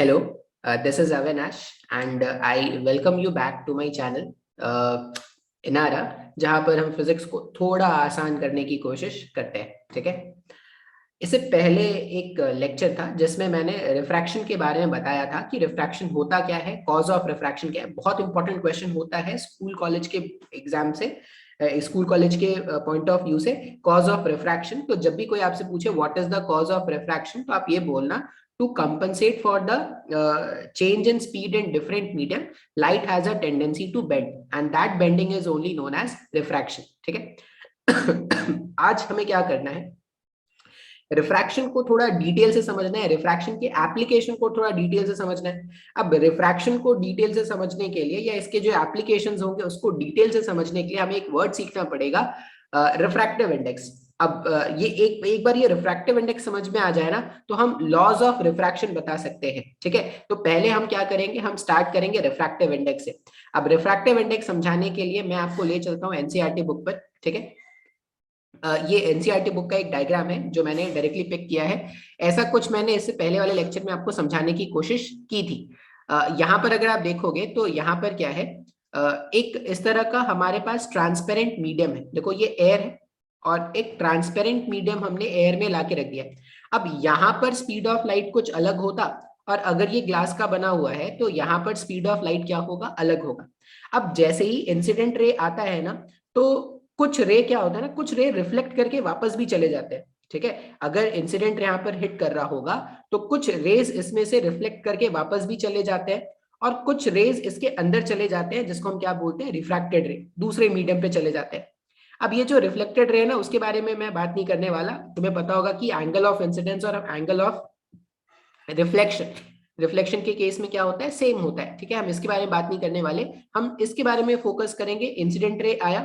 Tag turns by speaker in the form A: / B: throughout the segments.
A: Hello, this is Avinash and I welcome you back to my channel Inara, जहाँ पर हम physics को थोड़ा आसान करने की कोशिश करते हैं। ठीक है, इससे पहले एक लेक्चर था जिसमें मैंने रिफ्रैक्शन के बारे में बताया था कि रिफ्रैक्शन होता क्या है, कॉज ऑफ रिफ्रैक्शन क्या है। बहुत इंपॉर्टेंट क्वेश्चन होता है स्कूल कॉलेज के एग्जाम से, स्कूल कॉलेज के पॉइंट ऑफ व्यू से। कॉज ऑफ रिफ्रैक्शन, तो जब भी कोई आपसे पूछे what is the cause of refraction, तो आप ये बोलना to compensate for the change in speed in different medium, light has a tendency to bend and that bending is only known as refraction. ठीक है। आज हमें क्या करना है, रिफ्रैक्शन को थोड़ा डिटेल से समझना है, रिफ्रैक्शन के एप्लीकेशन को थोड़ा डिटेल से समझना है। अब रिफ्रैक्शन को डिटेल से समझने के लिए या इसके जो एप्लीकेशंस होंगे उसको डिटेल से समझने के लिए हमें एक वर्ड सीखना पड़ेगा, रिफ्रैक्टिव इंडेक्स। अब ये एक बार ये रिफ्रैक्टिव इंडेक्स समझ में आ जाए ना, तो हम लॉज ऑफ रिफ्रैक्शन बता सकते हैं। ठीक है, तो पहले हम क्या करेंगे, हम स्टार्ट करेंगे रिफ्रैक्टिव इंडेक्स से। अब रिफ्रैक्टिव इंडेक्स समझाने के लिए मैं आपको ले चलता हूँ एनसीईआरटी बुक पर। ठीक है, ये एनसीईआरटी बुक का एक डायग्राम है जो मैंने डायरेक्टली पिक किया है। ऐसा कुछ मैंने इससे पहले वाले लेक्चर में आपको समझाने की कोशिश की थी। यहाँ पर अगर आप देखोगे तो यहाँ पर क्या है, एक इस तरह का हमारे पास ट्रांसपेरेंट मीडियम है। देखो ये एयर है और एक ट्रांसपेरेंट मीडियम हमने एयर में लाके रख दिया। अब यहाँ पर स्पीड ऑफ लाइट कुछ अलग होता, और अगर ये ग्लास का बना हुआ है तो यहाँ पर स्पीड ऑफ लाइट क्या होगा, अलग होगा। अब जैसे ही इंसिडेंट रे आता है ना, तो कुछ रे क्या होता है ना, कुछ रे रिफ्लेक्ट करके वापस भी चले जाते हैं। ठीक है, अगर इंसिडेंट यहाँ पर हिट कर रहा होगा तो कुछ रेज इसमें से रिफ्लेक्ट करके वापस भी चले जाते हैं, और कुछ रेज इसके अंदर चले जाते हैं जिसको हम क्या बोलते हैं, रिफ्रैक्टेड रे, दूसरे मीडियम पे चले जाते हैं। अब ये जो रिफ्लेक्टेड रे है ना, उसके बारे में मैं बात नहीं करने वाला। तुम्हें पता होगा कि एंगल ऑफ इंसिडेंस और एंगल ऑफ रिफ्लेक्शन के केस में क्या होता है, सेम होता है। ठीक है, हम इसके बारे में बात नहीं करने वाले, हम इसके बारे में फोकस करेंगे। इंसिडेंट रे आया,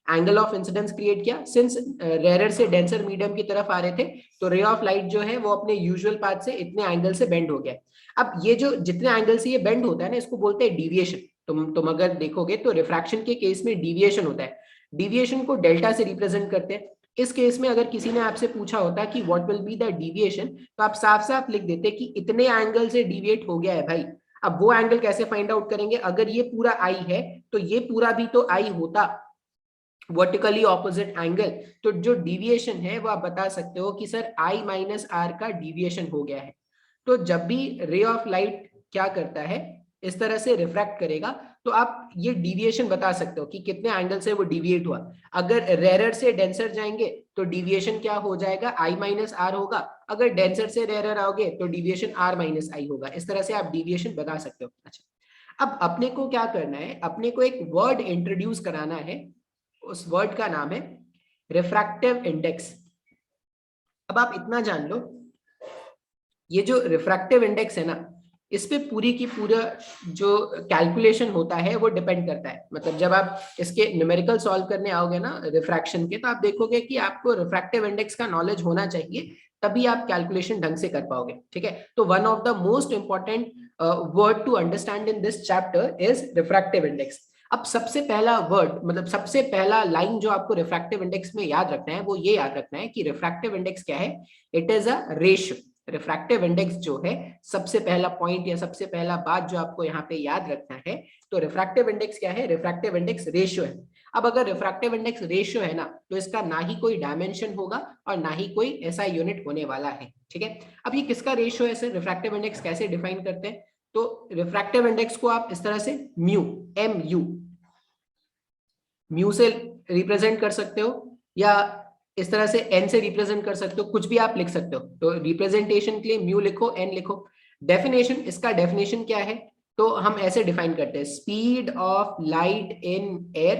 A: एंगल ऑफ इंसिडेंस क्रिएट किया, सिंस रेयर से डेंसर मीडियम की तरफ आ रहे थे तो रे ऑफ लाइट जो है वो अपने यूजुअल पाथ से इतने एंगल से बेंड हो गया। अब ये जो जितने एंगल से ये बेंड होता है ना, इसको बोलते हैं डिविएशन। तुम अगर देखोगे तो रिफ्रैक्शन के केस में डिविएशन होता है। डिविएशन को डेल्टा से रिप्रेजेंट करते हैं। इस केस में अगर किसी ने आपसे पूछा होता कि what will be the deviation, तो आप साफ साफ लिख देते कि इतने एंगल से डिविएट हो गया है भाई। अब वो एंगल कैसे फाइंड आउट करेंगे, अगर ये पूरा आई है तो ये पूरा भी तो आई होता, वर्टिकली ऑपोजिट एंगल। तो जो डिविएशन है वो आप बता सकते हो कि सर आई माइनस आर का डिविएशन हो गया है। तो जब भी रे ऑफ लाइट क्या करता है, इस तरह से रिफ्रैक्ट करेगा, तो आप ये डिविएशन बता सकते हो कि कितने एंगल से वो डिविएट हुआ। अगर रेरर से डेंसर जाएंगे तो डिविएशन क्या हो जाएगा, आई माइनस आर होगा। अगर डेंसर से रेरर आओगे तो डिविएशन आर माइनस आई होगा। इस तरह से आप डिविएशन बता सकते हो। अच्छा, अब अपने को क्या करना है, अपने को एक वर्ड इंट्रोड्यूस कराना है। उस वर्ड का नाम है रिफ्रैक्टिव इंडेक्स। अब आप इतना जान लो, ये जो रिफ्रैक्टिव इंडेक्स है ना, इस पे पूरी की पूरा जो कैलकुलेशन होता है वो डिपेंड करता है। मतलब जब आप इसके न्यूमेरिकल सॉल्व करने आओगे ना रिफ्रैक्शन के, तो आप देखोगे कि आपको रिफ्रैक्टिव इंडेक्स का नॉलेज होना चाहिए, तभी आप कैलकुलेशन ढंग से कर पाओगे। ठीक है, तो one of the most important word to understand in this chapter is refractive index. अब सबसे पहला वर्ड, मतलब सबसे पहला लाइन जो आपको रिफ्रैक्टिव इंडेक्स में याद रखना है वो ये याद रखना है कि रिफ्रैक्टिव इंडेक्स क्या है, it is a ratio. Refractive index जो है, सबसे पहला पॉइंट या सबसे पहला बात जो आपको यहाँ पे याद रखना है, तो रिफ्रैक्टिव इंडेक्स क्या है, रिफ्रैक्टिव इंडेक्स रेशियो है। अब अगर रिफ्रैक्टिव इंडेक्स रेशियो है ना, तो इसका ना ही कोई डायमेंशन होगा और ना ही कोई ऐसा यूनिट होने वाला है। ठीक है, अब ये किसका रेशियो है सर, रिफ्रैक्टिव इंडेक्स कैसे डिफाइन करते हैं, तो रिफ्रैक्टिव इंडेक्स को आप इस तरह से म्यू, एम यू, म्यू से रिप्रेजेंट कर सकते हो, या इस तरह से एन से रिप्रेजेंट कर सकते हो, कुछ भी आप लिख सकते हो। तो रिप्रेजेंटेशन के लिए म्यू लिखो, एन लिखो। डेफिनेशन, इसका डेफिनेशन क्या है, तो हम ऐसे डिफाइन करते हैं, speed of light in air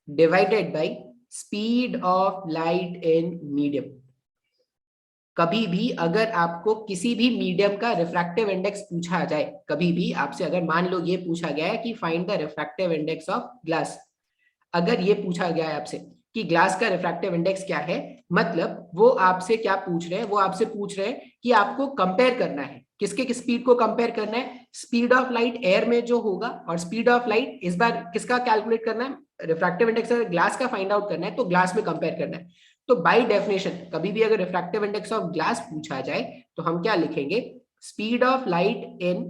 A: divided by speed of light in medium. कभी भी अगर आपको किसी भी मीडियम का रिफ्रैक्टिव इंडेक्स पूछा जाए, कभी भी आपसे अगर मान लो ये पूछा गया है कि find the refractive index of glass, अगर ये पूछा गया है आपसे कि ग्लास का रिफ्रैक्टिव इंडेक्स क्या है, मतलब वो आपसे क्या पूछ रहे हैं, वो आपसे पूछ रहे हैं कि आपको कंपेयर करना है, किसके स्पीड को कंपेयर करना है, स्पीड ऑफ लाइट एयर में जो होगा और स्पीड ऑफ लाइट इस बार किसका कैलकुलेट करना है, रिफ्रैक्टिव इंडेक्स अगर ग्लास का फाइंड आउट करना है तो ग्लास में कंपेयर करना है। तो बाय डेफिनेशन कभी भी अगर रिफ्रैक्टिव इंडेक्स ऑफ ग्लास पूछा जाए तो हम क्या लिखेंगे, speed of light in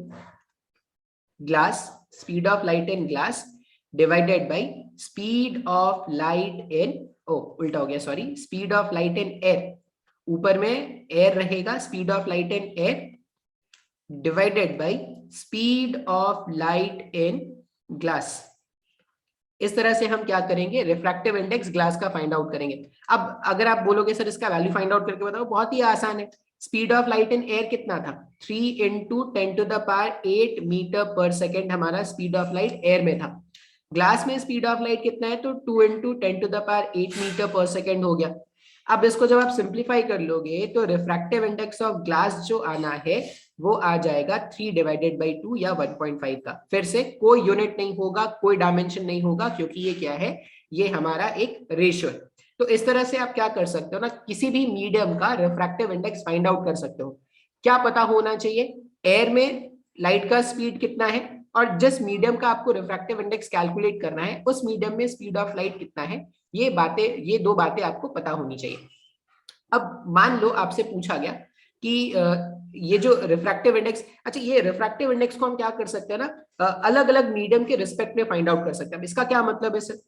A: glass, speed of light in glass divided by speed of light इन, उल्टा हो गया sorry, speed of light in air, ऊपर में एयर रहेगा, speed of light in air divided by speed of light in glass. इस तरह से हम क्या करेंगे, रिफ्रैक्टिव इंडेक्स ग्लास का फाइंड आउट करेंगे। अब अगर आप बोलोगे सर इसका वैल्यू फाइंड आउट करके बताओ, बहुत ही आसान है। Speed of light in air कितना था, 3 इंटू 10⁸ मीटर पर सेकेंड हमारा स्पीड ऑफ लाइट एयर में था। ग्लास में स्पीड ऑफ लाइट कितना है, तो 2 इंटू 10⁸ मीटर पर सेकेंड हो गया। अब इसको जब आप सिंप्लीफाई कर लोगे तो रिफ्रैक्टिव इंडेक्स ऑफ ग्लास जो आना है वो आ जाएगा 3/2 या 1.5 का। फिर से कोई यूनिट नहीं होगा, कोई डायमेंशन नहीं होगा, क्योंकि ये क्या है, ये हमारा एक रेशियो है। तो इस तरह से आप क्या कर सकते हो ना, किसी भी मीडियम का रिफ्रैक्टिव इंडेक्स फाइंड आउट कर सकते हो। क्या पता होना चाहिए, एयर में लाइट का स्पीड कितना है, और जिस मीडियम का आपको रिफ्रैक्टिव इंडेक्स कैलकुलेट करना है उस मीडियम में स्पीड ऑफ लाइट कितना है, ये दो बातें आपको पता होनी चाहिए। अब मान लो आपसे पूछा गया कि ये जो रिफ्रैक्टिव इंडेक्स, अच्छा ये रिफ्रैक्टिव इंडेक्स को हम क्या कर सकते हैं ना, अलग अलग मीडियम के रिस्पेक्ट में फाइंड आउट कर सकते हैं। इसका क्या मतलब है सर,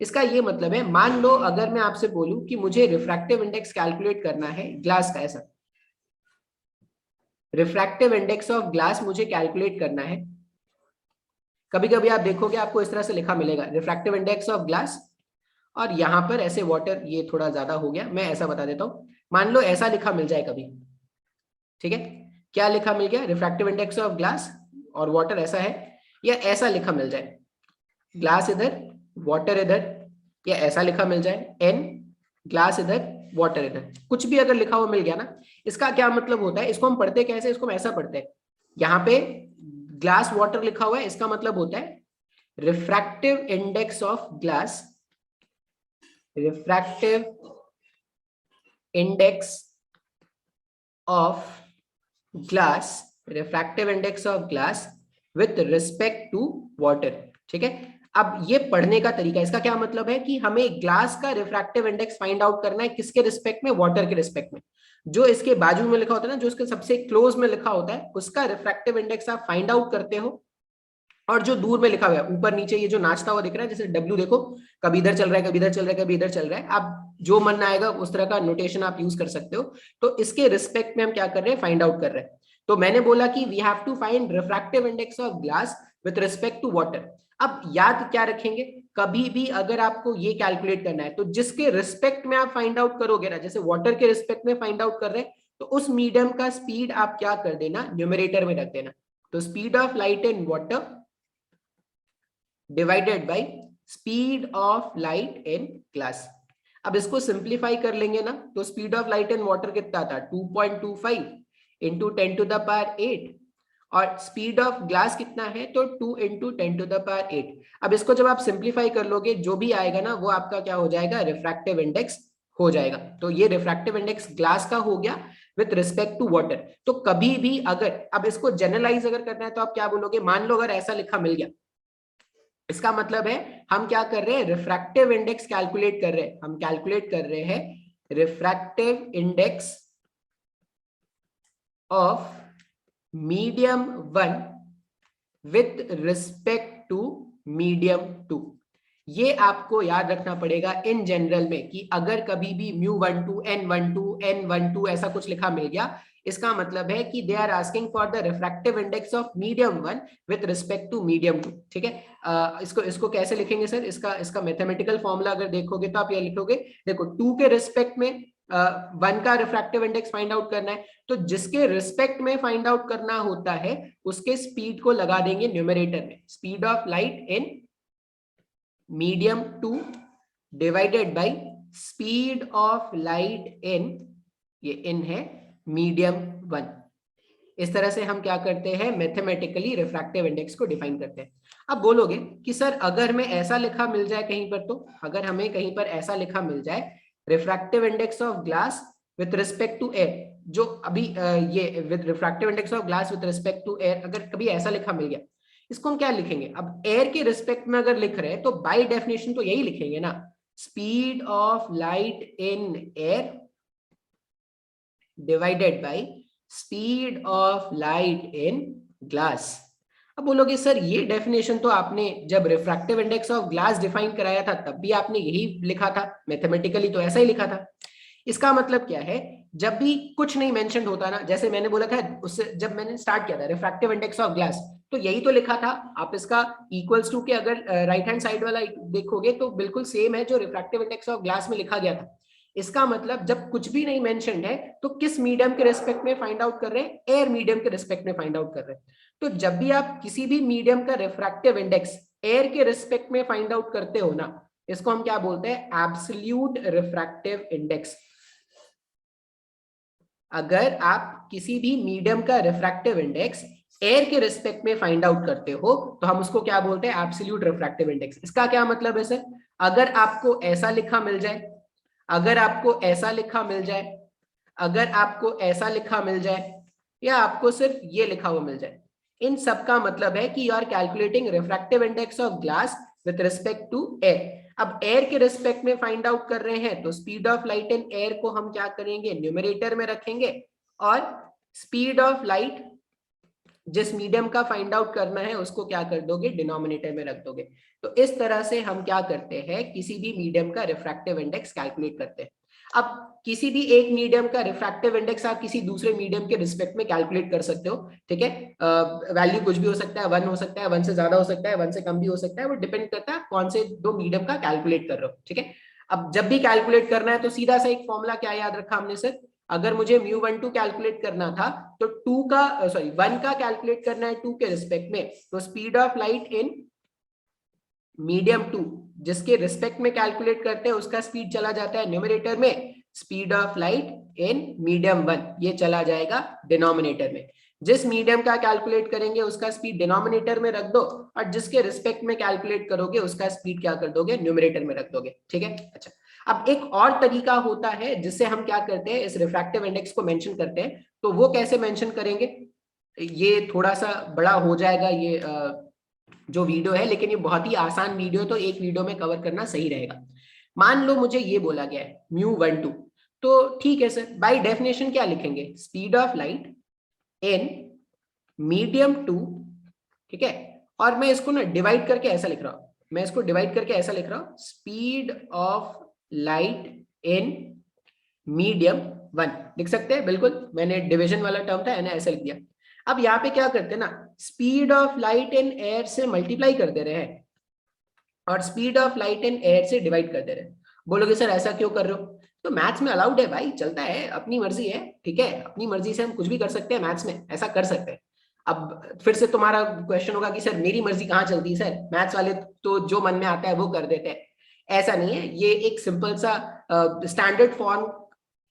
A: इसका ये मतलब है, मान लो अगर मैं आपसे बोलूं कि मुझे रिफ्रैक्टिव इंडेक्स कैलकुलेट करना है ग्लास का, ऐसा रिफ्रैक्टिव इंडेक्स ऑफ ग्लास मुझे कैलकुलेट करना है। कभी कभी आप देखोगे आपको इस तरह से लिखा मिलेगा, रिफ्रैक्टिव इंडेक्स ऑफ ग्लास, और यहां पर ऐसे वाटर, ये थोड़ा ज्यादा हो गया, मैं ऐसा बता देता हूं, मान लो ऐसा लिखा मिल जाए कभी, ठीक है, क्या लिखा मिल गया, रिफ्रैक्टिव इंडेक्स ऑफ ग्लास और वाटर ऐसा है, या ऐसा लिखा मिल जाए, ग्लास इधर वाटर इधर, या ऐसा लिखा मिल जाए एन, ग्लास इधर वाटर इधर, कुछ भी अगर लिखा हुआ मिल गया ना, इसका क्या मतलब होता है, इसको हम पढ़ते कैसे, इसको हम ऐसा पढ़ते हैं, यहाँ पे ग्लास वाटर लिखा हुआ है, इसका मतलब होता है refractive index of glass, refractive index of glass, refractive index of glass with respect to water, ठीक है। अब ये पढ़ने का तरीका, इसका क्या मतलब है कि हमें ग्लास का रिफ्रैक्टिव इंडेक्स फाइंड आउट करना है, किसके रिस्पेक्ट में, वाटर के रिस्पेक्ट में। जो इसके बाजू में लिखा होता है ना, जो इसके सबसे क्लोज में लिखा होता है, उसका रिफ्रैक्टिव इंडेक्स आप फाइंड आउट करते हो, और जो दूर में लिखा हुआ है ऊपर नीचे ये जो नाचता हुआ दिख रहा है, जैसे डब्ल्यू देखो, कभी इधर चल रहा है, कभी इधर चल रहा है, कभी इधर चल रहा है, आप जो मन आएगा उस तरह का नोटेशन आप यूज कर सकते हो। तो इसके रिस्पेक्ट में हम क्या कर रहे हैं, फाइंड आउट कर रहे हैं। तो मैंने बोला कि we have to find refractive index of glass with respect to water. अब याद क्या रखेंगे, कभी भी अगर आपको ये कैलकुलेट करना है तो जिसके रिस्पेक्ट में आप फाइंड आउट करोगे ना, जैसे वाटर के रिस्पेक्ट में फाइंड आउट कर रहे हैं, तो उस मीडियम का स्पीड आप क्या कर देना, न्यूमरेटर में रख देना। तो speed of light in water divided by speed of light in glass. अब इसको सिंप्लीफाई कर लेंगे ना, तो speed of light in water कितना था, 2.25 इंटू 10⁸, और स्पीड ऑफ ग्लास कितना है, तो 2 इंटू 10⁸। अब इसको जब आप सिंप्लीफाई कर लोगे, जो भी आएगा ना वो आपका क्या हो जाएगा, रिफ्रैक्टिव इंडेक्स हो जाएगा। तो ये रिफ्रैक्टिव इंडेक्स ग्लास का हो गया विथ रिस्पेक्ट टू वाटर। तो कभी भी अगर, अब इसको जनरलाइज अगर करना है तो आप क्या बोलोगे, मान लो अगर ऐसा लिखा मिल गया, इसका मतलब है हम क्या कर रहे हैं, रिफ्रैक्टिव इंडेक्स कैलकुलेट कर रहे हैं, हम कैलकुलेट कर रहे हैं refractive index of medium 1 with respect to medium 2। ये आपको याद रखना पड़ेगा इन जनरल में, कि अगर कभी भी μ12 n12 n12 ऐसा कुछ लिखा मिल गया, इसका मतलब है कि they are asking for the refractive index of medium 1 with respect to medium 2, ठीक है। इसको कैसे लिखेंगे सर, इसका मैथमेटिकल फॉर्मूला अगर देखोगे तो आप ये लिखोगे, देखो 2 के रिस्पेक्ट में 1 का रिफ्रैक्टिव इंडेक्स फाइंड आउट करना है, तो जिसके रिस्पेक्ट में फाइंड आउट करना होता है उसके स्पीड को लगा देंगे न्यूमरेटर में, speed of light in medium 2 divided by speed of light इन, ये इन है, मीडियम 1। इस तरह से हम क्या करते हैं, मैथमेटिकली रिफ्रैक्टिव इंडेक्स को डिफाइन करते हैं। अब बोलोगे कि सर अगर मैं ऐसा लिखा मिल जाए कहीं पर, तो अगर हमें कहीं पर ऐसा लिखा मिल जाए, refractive index of glass with respect to air, जो अभी ये with refractive index of glass with respect to air, अगर कभी ऐसा लिखा मिल गया, इसको हम क्या लिखेंगे, अब एयर के रिस्पेक्ट में अगर लिख रहे हैं तो बाय डेफिनेशन तो यही लिखेंगे ना, speed of light in air divided by speed of light in glass. अब बोलोगे सर ये डेफिनेशन तो आपने जब refractive index of glass define कराया था तब भी आपने यही लिखा था, मैथमेटिकली तो ऐसा ही लिखा था। इसका मतलब क्या है, जब भी कुछ नहीं मेंशन होता ना, जैसे मैंने बोला था उससे जब मैंने स्टार्ट किया था रिफ्रैक्टिव इंडेक्स ऑफ ग्लास, तो यही तो लिखा था। आप इसका इक्वल्स टू के अगर राइट हैंड साइड वाला देखोगे तो बिल्कुल सेम है जो रिफ्रैक्टिव इंडेक्स ऑफ ग्लास में लिखा गया था। इसका मतलब जब कुछ भी नहीं मेंशन्ड है तो किस मीडियम के रिस्पेक्ट में फाइंड आउट कर रहे हैं, एयर मीडियम के रिस्पेक्ट में फाइंड आउट कर रहे हैं। तो जब भी आप किसी भी मीडियम का रिफ्रैक्टिव इंडेक्स एयर के रिस्पेक्ट में फाइंड आउट करते हो ना, इसको हम क्या बोलते हैं, एब्सोल्यूट रिफ्रैक्टिव इंडेक्स। अगर आप किसी भी मीडियम का रिफ्रैक्टिव इंडेक्स एयर के रिस्पेक्ट में फाइंड आउट करते हो तो हम उसको क्या बोलते हैं, एब्सोल्यूट रिफ्रैक्टिव इंडेक्स। इसका क्या मतलब है सर, अगर आपको ऐसा लिखा मिल जाए, अगर आपको ऐसा लिखा मिल जाए, अगर आपको ऐसा लिखा मिल जाए, या आपको सिर्फ ये लिखा हुआ मिल जाए, इन सब का मतलब है कि you are calculating refractive index of glass with respect to air. अब एयर के रिस्पेक्ट में फाइंड आउट कर रहे हैं तो speed of light in air को हम क्या करेंगे, न्यूमरेटर में रखेंगे, और स्पीड ऑफ लाइट जिस मीडियम का फाइंड आउट करना है उसको क्या कर दोगे, डिनोमिनेटर में रख दोगे। तो इस तरह से हम क्या करते हैं, किसी भी मीडियम का रिफ्रैक्टिव इंडेक्स कैलकुलेट करते हैं। अब किसी भी एक मीडियम का रिफ्रैक्टिव इंडेक्स आप किसी दूसरे मीडियम के रिस्पेक्ट में कैलकुलेट कर सकते हो, ठीक है। वैल्यू कुछ भी हो सकता है, 1 हो सकता है, 1 से ज्यादा हो सकता है, 1 से कम भी हो सकता है, वो डिपेंड करता है कौन से दो मीडियम का कैलकुलेट कर रहे हो, ठीक है। अब जब भी कैलकुलेट करना है तो सीधा सा एक फॉर्मूला क्या याद रखा हमने सर, अगर मुझे μ12 कैलकुलेट करना था तो 1 का कैलकुलेट करना है 2 के रिस्पेक्ट में, तो speed of light in medium 2 जिसके रिस्पेक्ट में कैलकुलेट करते हैं उसका स्पीड चला जाता है न्यूमरेटर में, speed of light in medium 1 ये चला जाएगा डिनोमिनेटर में। जिस मीडियम का कैलकुलेट करेंगे उसका स्पीड डिनोमिनेटर में रख दो, और जिसके रिस्पेक्ट में कैलकुलेट करोगे उसका स्पीड क्या कर दोगे, न्यूमरेटर में रख दोगे, ठीक है। अच्छा, अब एक और तरीका होता है जिससे हम क्या करते हैं, इस रिफ्रैक्टिव इंडेक्स को मेंशन करते हैं। तो वो कैसे मेंशन करेंगे, ये थोड़ा सा बड़ा हो जाएगा ये जो वीडियो है, लेकिन ये बहुत ही आसान वीडियो, तो एक वीडियो में कवर करना सही रहेगा। मान लो मुझे ये बोला गया है μ12, तो ठीक है सर, बाय डेफिनेशन क्या लिखेंगे, speed of light in medium 2, ठीक है। और मैं इसको ना डिवाइड करके ऐसा लिख रहा हूं, मैं इसको डिवाइड करके ऐसा लिख रहा हूं, speed of light in medium 1 लिख सकते हैं, बिल्कुल मैंने डिवीजन वाला टर्म था मैंने ऐसा लिख दिया। अब यहाँ पे क्या करते हैं ना, speed of light in air से मल्टीप्लाई कर दे रहे हैं और speed of light in air से डिवाइड कर दे रहे हैं। बोलोगे सर ऐसा क्यों कर रहे हो, तो मैथ्स में अलाउड है भाई, चलता है, अपनी मर्जी है, ठीक है, अपनी मर्जी से हम कुछ भी कर सकते हैं, मैथ्स में ऐसा कर सकते हैं। अब फिर से तुम्हारा क्वेश्चन होगा कि सर मेरी मर्जी कहाँ चलती है सर, मैथ्स वाले तो जो मन में आता है वो कर देते हैं। ऐसा नहीं है, ये एक सिंपल सा स्टैंडर्ड फॉर्म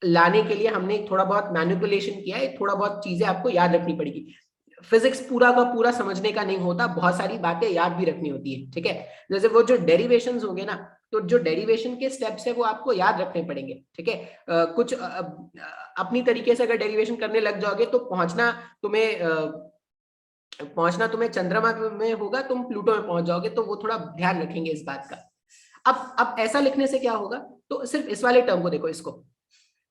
A: लाने के लिए हमने थोड़ा बहुत मैनिपुलेशन किया है, थोड़ा बहुत चीजें आपको याद रखनी पड़ेगी। फिजिक्स पूरा का पूरा समझने का नहीं होता, बहुत सारी बातें याद भी रखनी होती है, ठीक है। जैसे वो जो डेरिवेशंस होंगे ना, तो जो डेरिवेशन के स्टेप्स है वो आपको याद रखने पड़ेंगे, ठीक है। कुछ अपनी तरीके से अगर डेरिवेशन करने लग जाओगे तो पहुंचना तुम्हें चंद्रमा में होगा, तुम प्लूटो में पहुंच जाओगे, तो वो थोड़ा ध्यान रखेंगे इस बात का। अब ऐसा लिखने से क्या होगा, तो सिर्फ इस वाले टर्म को देखो, इसको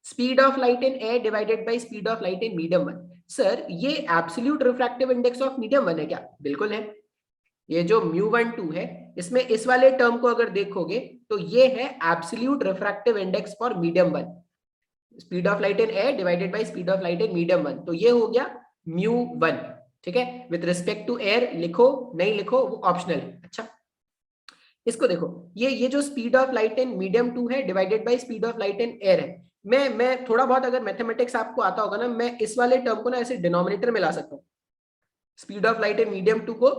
A: speed of light in air divided by speed of light in medium 1। Sir ये absolute refractive index of medium 1 है क्या, बिल्कुल है। ये जो μ12 है इसमें इस वाले टर्म को अगर देखोगे तो ये है absolute refractive index for medium 1, speed of light in air divided by speed of light in medium 1, तो ये हो गया μ1, ठीक है। विद रिस्पेक्ट टू एयर लिखो नहीं लिखो वो ऑप्शनल है। अच्छा, इसको देखो, ये जो speed of light in medium 2 है divided by speed of light in air है। मैं थोड़ा बहुत अगर मैथमेटिक्स आपको आता होगा ना, मैं इस वाले टर्म को ना ऐसे डिनोमिनेटर में ला सकता हूँ, speed of light in medium 2 को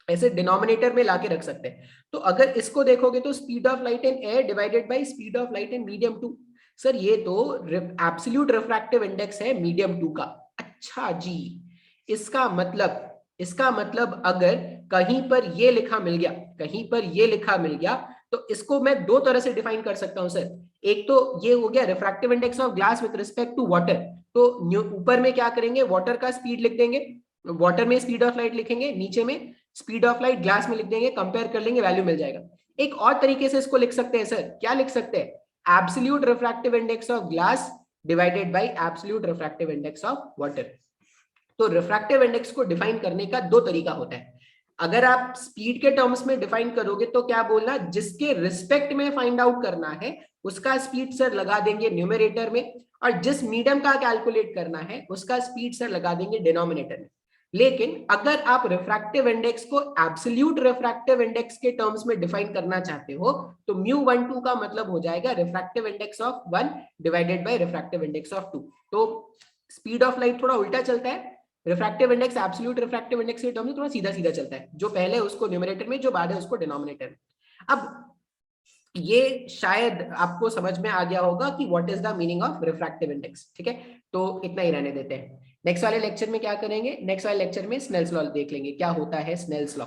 A: ऐसे डिनोमिनेटर में लाके रख सकते हैं। तो अगर इसको देखोगे तो speed of light in air divided by speed of light in medium 2, sir ये तो एब्सोल्यूट रिफ्रैक्टिव इंडेक्स है मीडियम 2 का। अच्छा जी, इसका मतलब अगर कहीं पर ये लिखा मिल गया, कहीं पर ये लिखा मिल गया, तो इसको मैं दो तरह से डिफाइन कर सकता हूं सर। एक तो ये हो गया refractive index of glass with respect to water, तो ऊपर में क्या करेंगे, वाटर का स्पीड लिख देंगे, वाटर में स्पीड ऑफ लाइट लिखेंगे, नीचे में स्पीड ऑफ लाइट ग्लास में लिख देंगे, कंपेयर कर लेंगे, वैल्यू मिल जाएगा। एक और तरीके से इसको लिख सकते हैं सर, क्या लिख सकते हैं, absolute refractive index of glass divided by absolute refractive index of water. तो रिफ्रैक्टिव इंडेक्स को डिफाइन करने का दो तरीका होता है। अगर आप स्पीड के टर्म्स में डिफाइन करोगे तो क्या बोलना, जिसके रिस्पेक्ट में फाइंड आउट करना है उसका स्पीड सर लगा देंगे न्यूमरेटर में, और जिस मीडियम का कैलकुलेट करना है उसका स्पीड सर लगा देंगे डिनोमिनेटर में। लेकिन अगर आप रिफ्रैक्टिव इंडेक्स को एब्सोल्यूट रिफ्रैक्टिव इंडेक्स के टर्म्स में डिफाइन करना चाहते हो तो μ12 का मतलब हो जाएगा refractive index of 1 divided by refractive index of 2। तो स्पीड ऑफ लाइट थोड़ा उल्टा चलता है, refractive index absolute refractive index के टर्म में थोड़ा सीधा सीधा चलता है, जो पहले है उसको न्यूमरेटर में, जो बाद है उसको डिनोमिनेटर में। अब ये शायद आपको समझ में आ गया होगा कि what is the meaning of refractive index. ठीक है, तो इतना ही रहने देते हैं। नेक्स्ट वाले लेक्चर में क्या करेंगे, नेक्स्ट वाले लेक्चर में स्नेल्स लॉ देख लेंगे, क्या होता है स्नेल्स लॉ।